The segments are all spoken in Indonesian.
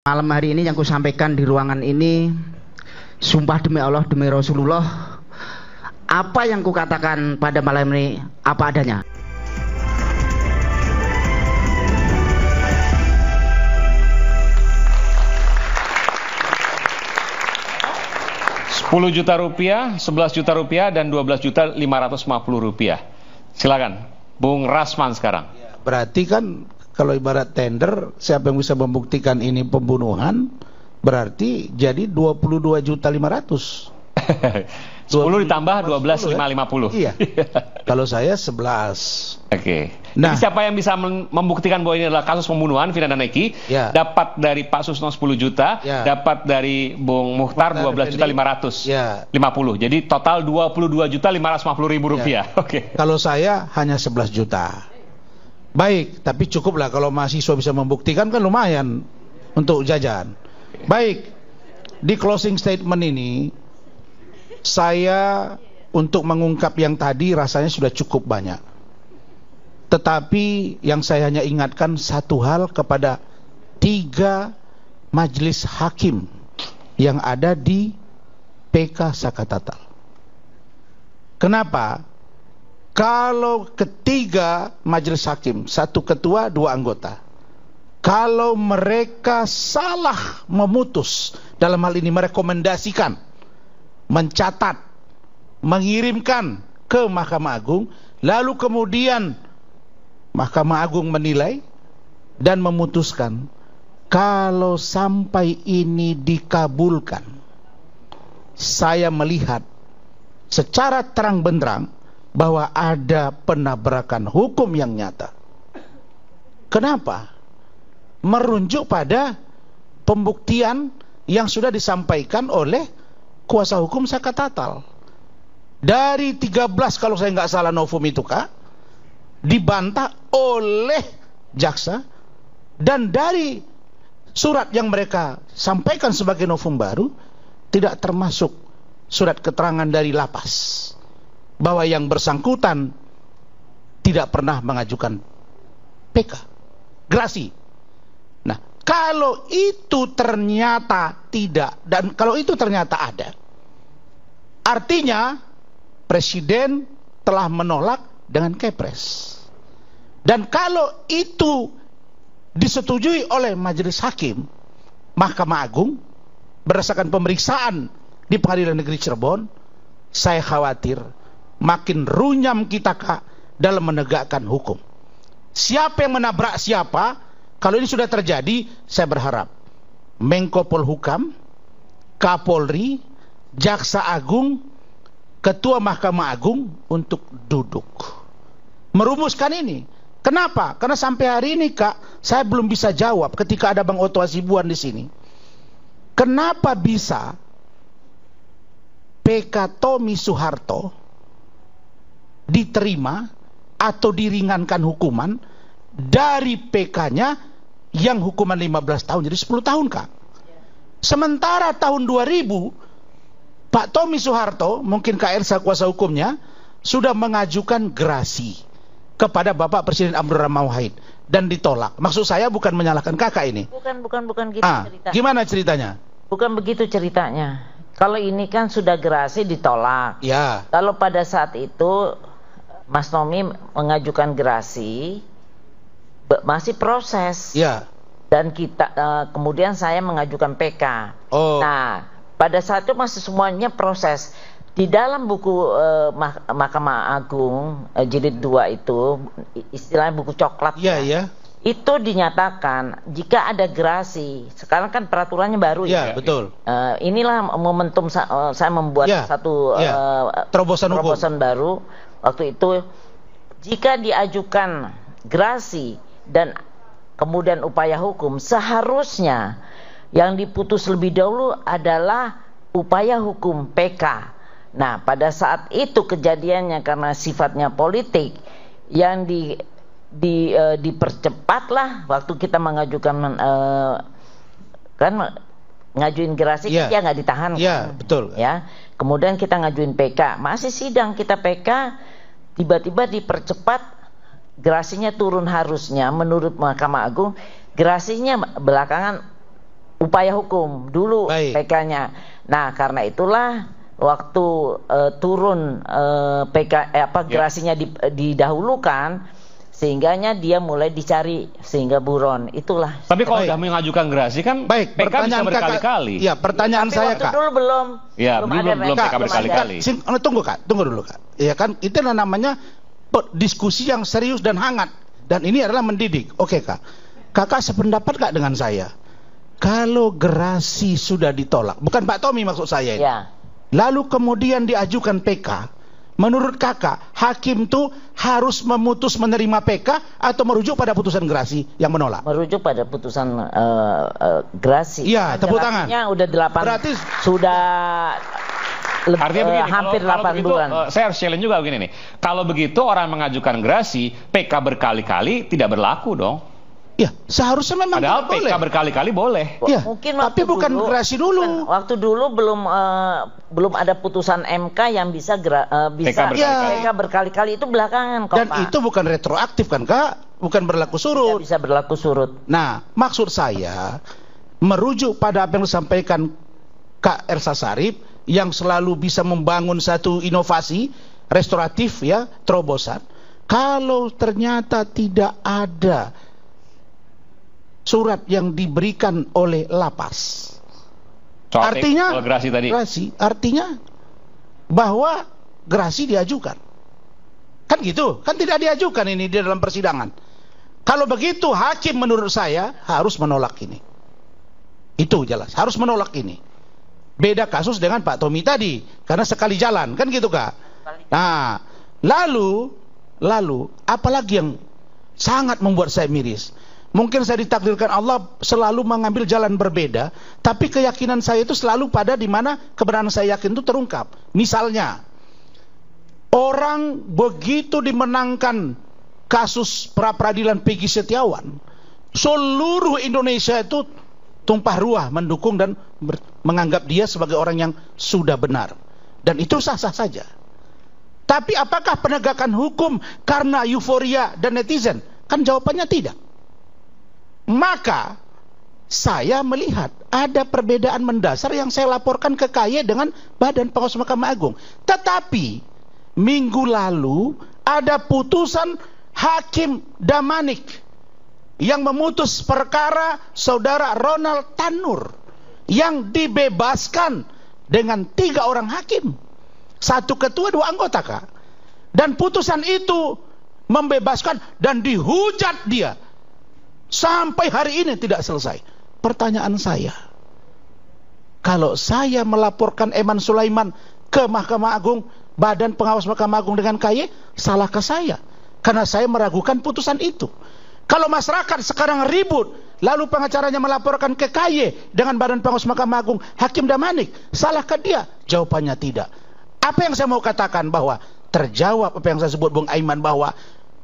Malam hari ini yang ku sampaikan di ruangan ini, sumpah demi Allah, demi Rasulullah, apa yang ku katakan pada malam ini apa adanya. Rp10 juta, Rp11 juta, dan Rp12.550.000. Silakan, Bung Rasman sekarang. Berarti kan kalau ibarat tender, siapa yang bisa membuktikan ini pembunuhan, berarti jadi 22.500.000. 10 ditambah 12.550. Iya. Kalau saya 11. Oke. Nah, jadi siapa yang bisa membuktikan bahwa ini adalah kasus pembunuhan Vina dan Eki? Ya. Dapat dari Pak Susno 10 juta, ya. Dapat dari Bung Muhtar 12.550.000. Ya. Jadi total Rp22.550.000. Ya. Oke. Kalau saya hanya 11 juta. Baik, tapi cukuplah kalau mahasiswa bisa membuktikan, kan lumayan untuk jajan. Baik, di closing statement ini saya untuk mengungkap yang tadi rasanya sudah cukup banyak. Tetapi yang saya hanya ingatkan satu hal kepada 3 majelis hakim yang ada di PK Sakatatal. Kenapa? Kalau ketiga majelis hakim, 1 ketua, 2 anggota, kalau mereka salah memutus, dalam hal ini merekomendasikan, mencatat, mengirimkan ke Mahkamah Agung, lalu kemudian Mahkamah Agung menilai dan memutuskan, kalau sampai ini dikabulkan, saya melihat secara terang benderang bahwa ada penabrakan hukum yang nyata. Kenapa? Merujuk pada pembuktian yang sudah disampaikan oleh kuasa hukum Sakatatal. Dari 13 kalau saya nggak salah novum itu Kak, dibantah oleh jaksa, dan dari surat yang mereka sampaikan sebagai novum baru tidak termasuk surat keterangan dari lapas bahwa yang bersangkutan tidak pernah mengajukan PK, gerasi. Nah, kalau itu ternyata tidak, dan kalau itu ternyata ada, artinya Presiden telah menolak dengan kepres. Dan kalau itu disetujui oleh majelis hakim Mahkamah Agung berdasarkan pemeriksaan di Pengadilan Negeri Cirebon, saya khawatir makin runyam kita Kak dalam menegakkan hukum. Siapa yang menabrak siapa, kalau ini sudah terjadi, saya berharap Menko Polhukam, Kapolri, Jaksa Agung, Ketua Mahkamah Agung untuk duduk merumuskan ini. Kenapa? Karena sampai hari ini Kak, saya belum bisa jawab ketika ada Bang Otto Hasibuan di sini. Kenapa bisa PK Tommy Soeharto diterima atau diringankan hukuman dari PK-nya yang hukuman 15 tahun jadi 10 tahun Kak. Sementara tahun 2000 Pak Tommy Soeharto, mungkin Kak Elsa kuasa hukumnya, sudah mengajukan gerasi kepada Bapak Presiden Abdurrahman Wahid dan ditolak. Maksud saya bukan menyalahkan kakak ini. Bukan gitu ceritanya. Gimana ceritanya? Bukan begitu ceritanya. Kalau ini kan sudah gerasi ditolak. Ya. Kalau pada saat itu Mas Tommy mengajukan gerasi, masih proses. Ya. Dan kita kemudian saya mengajukan PK. Oh. Nah, pada saat itu masih semuanya proses. Di dalam buku Mahkamah Agung jilid 2 itu, istilahnya buku coklat. Iya, ya. Itu dinyatakan jika ada gerasi. Sekarang kan peraturannya baru ya. Betul. Inilah momentum saya membuat satu terobosan baru. Waktu itu, jika diajukan gerasi dan kemudian upaya hukum, seharusnya yang diputus lebih dahulu adalah upaya hukum PK. Nah, pada saat itu kejadiannya karena sifatnya politik, yang dipercepatlah waktu kita mengajukan kan ngajuin gerasi, dia nggak ditahan. Iya, betul. Ya, kemudian kita ngajuin PK, masih sidang kita PK, tiba-tiba dipercepat, gerasinya turun harusnya menurut Mahkamah Agung, gerasinya belakangan upaya hukum dulu PK-nya. Nah, karena itulah waktu turun gerasinya didahulukan, sehingganya dia mulai dicari sehingga buron. Itulah. Tapi kalau sudah mengajukan gerasi kan PK bisa berkali-kali. Ya, pertanyaan saya, Kak. Dulu belum. Ya, belum PK berkali-kali. Tunggu dulu, Kak. Ya kan, itu namanya diskusi yang serius dan hangat. Dan ini adalah mendidik. Oke, Kak. Kakak sependapat gak dengan saya? Kalau gerasi sudah ditolak, bukan Pak Tommy maksud saya ini. Ya. Lalu kemudian diajukan PK. Menurut kakak, hakim tuh harus menerima PK atau merujuk pada putusan gerasi yang menolak? Merujuk pada putusan gerasi. Iya, tepuk tangan. Udah 8. Berarti sudah artinya begini, hampir 8 bulan. Saya harus challenge juga begini nih. Kalau begitu orang mengajukan gerasi, PK berkali-kali tidak berlaku dong. Ya, seharusnya memang padahal PK boleh. Berkali-kali boleh. Ya, mungkin tapi bukan gerasi dulu. Waktu dulu belum ada putusan MK yang bisa PK berkali-kali, itu belakangan kok, dan Pak. itu bukan retroaktif kan, Kak? Bukan berlaku surut. Tidak bisa berlaku surut. Nah, maksud saya merujuk pada apa yang disampaikan Kak Ersa Sarip yang selalu bisa membangun satu inovasi restoratif, ya, terobosan. Kalau ternyata tidak ada surat yang diberikan oleh lapas, artinya gerasi tadi. Artinya bahwa gerasi diajukan, kan gitu? Kan tidak diajukan ini di dalam persidangan. Kalau begitu, hakim menurut saya harus menolak ini. Itu jelas, harus menolak ini. Beda kasus dengan Pak Tommy tadi, karena sekali jalan, kan gitu, Kak? Nah, lalu apalagi yang sangat membuat saya miris. Mungkin saya ditakdirkan Allah selalu mengambil jalan berbeda, tapi keyakinan saya itu selalu pada di mana kebenaran saya yakin itu terungkap. Misalnya, orang begitu dimenangkan kasus pra-peradilan Peggy Setiawan, seluruh Indonesia itu tumpah ruah mendukung dan menganggap dia sebagai orang yang sudah benar. Dan itu sah-sah saja. Tapi apakah penegakan hukum karena euforia dan netizen? Kan jawabannya tidak. Maka saya melihat ada perbedaan mendasar yang saya laporkan ke KY dengan Badan Pengawas Mahkamah Agung. Tetapi minggu lalu ada putusan Hakim Damanik yang memutus perkara saudara Ronald Tanur yang dibebaskan dengan 3 orang hakim, 1 ketua 2 anggota, Kak. Dan putusan itu membebaskan dan dihujat dia. Sampai hari ini tidak selesai. Pertanyaan saya, kalau saya melaporkan Eman Sulaiman ke Mahkamah Agung, Badan Pengawas Mahkamah Agung dengan KY, salahkah saya? Karena saya meragukan putusan itu. Kalau masyarakat sekarang ribut, lalu pengacaranya melaporkan ke KY dengan Badan Pengawas Mahkamah Agung, Hakim Damanik, salahkah dia? Jawabannya tidak. Apa yang saya mau katakan, bahwa terjawab apa yang saya sebut Bung Aiman, bahwa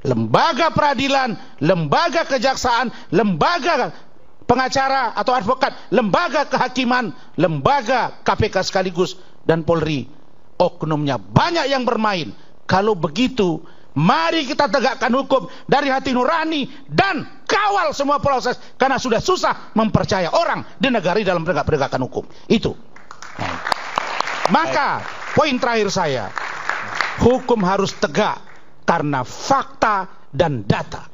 lembaga peradilan, lembaga kejaksaan, lembaga pengacara atau advokat, lembaga kehakiman, lembaga KPK sekaligus dan Polri, oknumnya banyak yang bermain. Kalau begitu, mari kita tegakkan hukum dari hati nurani dan kawal semua proses, karena sudah susah mempercaya orang di negara dalam penegakan hukum. Itu. Maka poin terakhir saya, hukum harus tegak karena fakta dan data.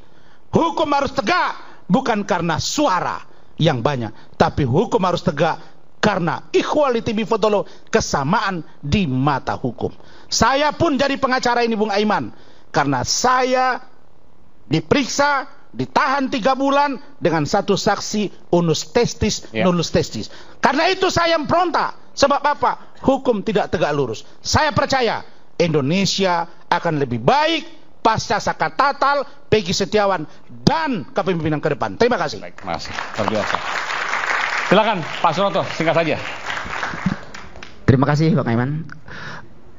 Hukum harus tegak bukan karena suara yang banyak, tapi hukum harus tegak karena equality before the law, kesamaan di mata hukum. Saya pun jadi pengacara ini, Bung Aiman, karena saya diperiksa, ditahan 3 bulan dengan 1 saksi unus testis, nullus testis. Karena itu saya memberontak. Sebab apa? Hukum tidak tegak lurus. Saya percaya Indonesia akan lebih baik pasca Saka Tatal, Peggy Setiawan, dan kepemimpinan ke depan. Terima kasih. Baik, terima kasih. Luar biasa. Silakan Pak Suroto, singkat saja. Terima kasih Bang Aiman.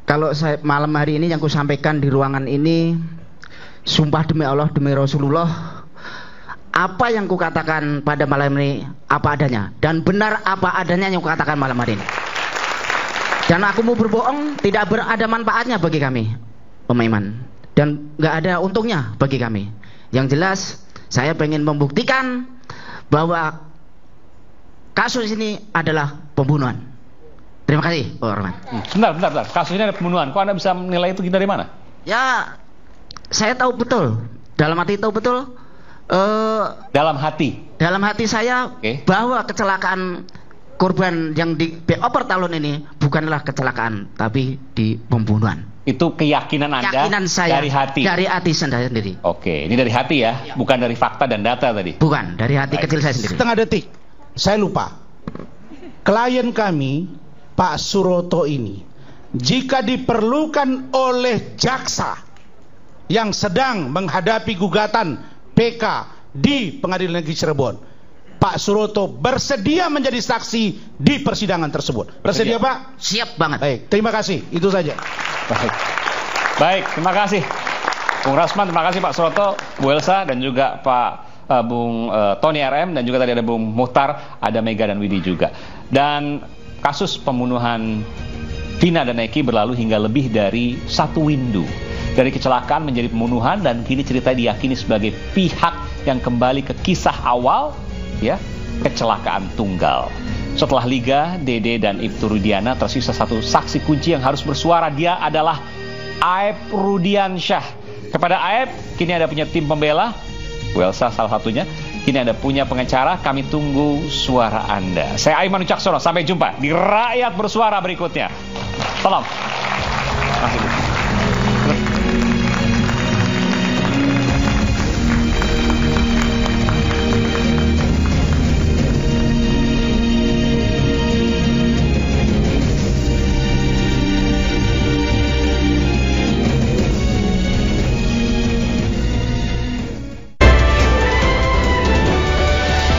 Kalau saya malam hari ini yang kusampaikan di ruangan ini, sumpah demi Allah, demi Rasulullah, apa yang kukatakan pada malam ini apa adanya, dan benar apa adanya yang kukatakan malam hari ini. Dan aku mau berbohong tidak berada manfaatnya bagi kami, Om Aiman, dan nggak ada untungnya bagi kami. Yang jelas saya pengen membuktikan bahwa kasus ini adalah pembunuhan. Terima kasih, Pak Rahman. Sebentar. Kasus ini ada pembunuhan. Kok Anda bisa menilai itu dari mana? Ya, saya tahu betul. Dalam hati tahu betul. Dalam hati. Dalam hati saya bahwa kecelakaan korban yang di Oper Talun ini bukanlah kecelakaan, tapi di pembunuhan. Itu keyakinan Anda Keyakinan saya dari hati? Dari hati saya sendiri. Oke, ini dari hati ya? Bukan dari fakta dan data tadi? Bukan, dari hati kecil saya sendiri. Setengah detik, saya lupa. Klien kami, Pak Suroto ini, jika diperlukan oleh jaksa yang sedang menghadapi gugatan PK di Pengadilan Negeri Cirebon, Pak Suroto bersedia menjadi saksi di persidangan tersebut. Bersedia, Pak? Siap banget. Baik, terima kasih. Itu saja. Baik, terima kasih Bung Rasman, terima kasih Pak Suroto, Bu Elsa, dan juga Pak Bung Tony RM, dan juga tadi ada Bung Muhtar, ada Mega dan Widi juga. Dan kasus pembunuhan Vina dan Eki berlalu hingga lebih dari 1 windu. Dari kecelakaan menjadi pembunuhan, dan kini cerita diyakini sebagai pihak yang kembali ke kisah awal, ya, kecelakaan tunggal. Setelah Liga, Dede dan Ibtu Rudiana, tersisa satu saksi kunci yang harus bersuara. Dia adalah Aep Rudiansyah. Kepada Aep, kini ada punya tim pembela, Bu Elsa salah satunya. Kini ada punya pengacara, kami tunggu suara Anda. Saya Aiman Wicaksono, sampai jumpa di Rakyat Bersuara berikutnya. Salam.